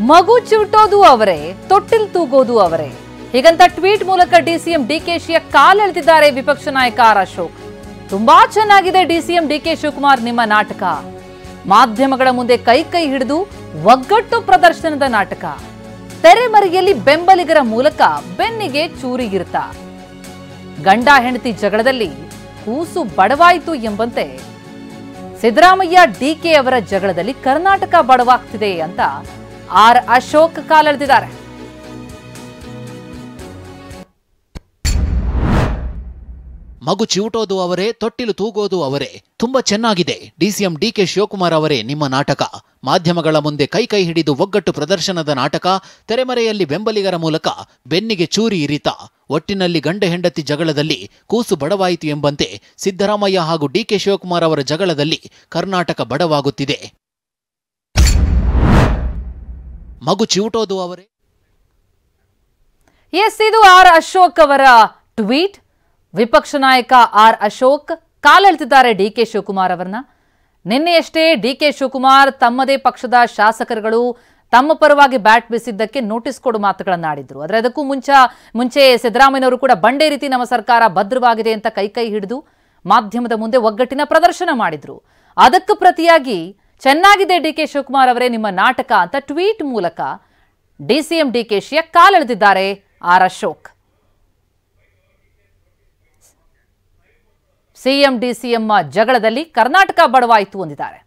ಮಗು ಚಿವುಟೋದು ಅವರೇ, ತೊಟ್ಟಿಲ್ ತೂಗೋದು ಅವರೇ. ಹೀಗಂತ ಟ್ವೀಟ್ ಮೂಲಕ ಡಿಸಿಎಂ ಡಿಕೆಶಿಯ ಕಾಲೆಳೆದಿದ್ದಾರೆ ವಿಪಕ್ಷ ನಾಯಕ ಆರ್ ಅಶೋಕ್. ತುಂಬಾ ಚೆನ್ನಾಗಿದೆ ಡಿಸಿಎಂ ಡಿಕೆ ಶಿವಕುಮಾರ್ ನಿಮ್ಮ ನಾಟಕ. ಮಾಧ್ಯಮಗಳ ಮುಂದೆ ಕೈ ಕೈ ಹಿಡಿದು ಒಗ್ಗಟ್ಟು ಪ್ರದರ್ಶನದ ನಾಟಕ. ತೆರೆಮರೆಯಲ್ಲಿ ಬೆಂಬಲಿಗರ ಮೂಲಕ ಬೆನ್ನಿಗೆ ಚೂರಿಗಿರುತ್ತ. ಗಂಡ ಹೆಂಡತಿ ಜಗಳದಲ್ಲಿ ಕೂಸು ಬಡವಾಯಿತು ಎಂಬಂತೆ ಸಿದ್ದರಾಮಯ್ಯ ಡಿಕೆ ಅವರ ಜಗಳದಲ್ಲಿ ಕರ್ನಾಟಕ ಬಡವಾಗ್ತಿದೆ ಅಂತ ಆರ್ ಅಶೋಕ್ ಕಾಲೆಳೆದಿದ್ದಾರೆ. ಮಗು ಚಿವುಟೋದು ಅವರೇ, ತೊಟ್ಟಿಲು ತೂಗೋದು ಅವರೇ. ತುಂಬಾ ಚೆನ್ನಾಗಿದೆ ಡಿಸಿಎಂ ಡಿಕೆ ಶಿವಕುಮಾರ್ ಅವರೇ ನಿಮ್ಮ ನಾಟಕ. ಮಾಧ್ಯಮಗಳ ಮುಂದೆ ಕೈ ಕೈ ಹಿಡಿದು ಒಗ್ಗಟ್ಟು ಪ್ರದರ್ಶನದ ನಾಟಕ. ತೆರೆಮರೆಯಲ್ಲಿ ಬೆಂಬಲಿಗರ ಮೂಲಕ ಬೆನ್ನಿಗೆ ಚೂರಿ ಇರಿತ. ಒಟ್ಟಿನಲ್ಲಿ ಗಂಡ ಹೆಂಡತಿ ಜಗಳದಲ್ಲಿ ಕೂಸು ಬಡವಾಯಿತು ಎಂಬಂತೆ ಸಿದ್ದರಾಮಯ್ಯ ಹಾಗೂ ಡಿಕೆ ಶಿವಕುಮಾರ್ ಅವರ ಜಗಳದಲ್ಲಿ ಕರ್ನಾಟಕ ಬಡವಾಗುತ್ತಿದೆ. ಮಗು ಚಿವುಟೋದು ಅವರೇ. ಇದು ಆರ್ ಅಶೋಕ್ ಅವರ ಟ್ವೀಟ್. ವಿಪಕ್ಷ ನಾಯಕ ಆರ್ ಅಶೋಕ್ ಕಾಲೆಳೆದಿದ್ದಾರೆ ಡಿಕೆ ಶಿವಕುಮಾರ್ ಅವರನ್ನ. ನಿನ್ನೆಯಷ್ಟೇ ಡಿಕೆ ಶಿವಕುಮಾರ್ ತಮ್ಮದೇ ಪಕ್ಷದ ಶಾಸಕರುಗಳು ತಮ್ಮ ಪರವಾಗಿ ಬ್ಯಾಟ್ ಬೀಸಿದ್ದಕ್ಕೆ ನೋಟಿಸ್ ಕೊಡು ಮಾತುಗಳನ್ನಾಡಿದ್ರು. ಆದರೆ ಅದಕ್ಕೂ ಮುಂಚೆ ಸಿದ್ದರಾಮಯ್ಯನವರು ಕೂಡ ಬಂಡೆ ರೀತಿ ನಮ್ಮ ಸರ್ಕಾರ ಭದ್ರವಾಗಿದೆ ಅಂತ ಕೈ ಕೈ ಹಿಡಿದು ಮಾಧ್ಯಮದ ಮುಂದೆ ಒಗ್ಗಟ್ಟಿನ ಪ್ರದರ್ಶನ ಮಾಡಿದ್ರು. ಅದಕ್ಕೆ ಪ್ರತಿಯಾಗಿ ಚೆನ್ನಾಗಿದೆ ಡಿಕೆ ಶಿವಕುಮಾರ್ ಅವರೇ ನಿಮ್ಮ ನಾಟಕ ಅಂತ ಟ್ವೀಟ್ ಮೂಲಕ ಡಿಸಿಎಂ ಡಿಕೆಶಿಯ ಕಾಲೆಳೆದಿದ್ದಾರೆ ಆರ್ ಅಶೋಕ್. ಸಿಎಂ ಡಿಸಿಎಂ ಜಗಳದಲ್ಲಿ ಕರ್ನಾಟಕ ಬಡವಾಯಿತು ಎಂದಿದ್ದಾರೆ.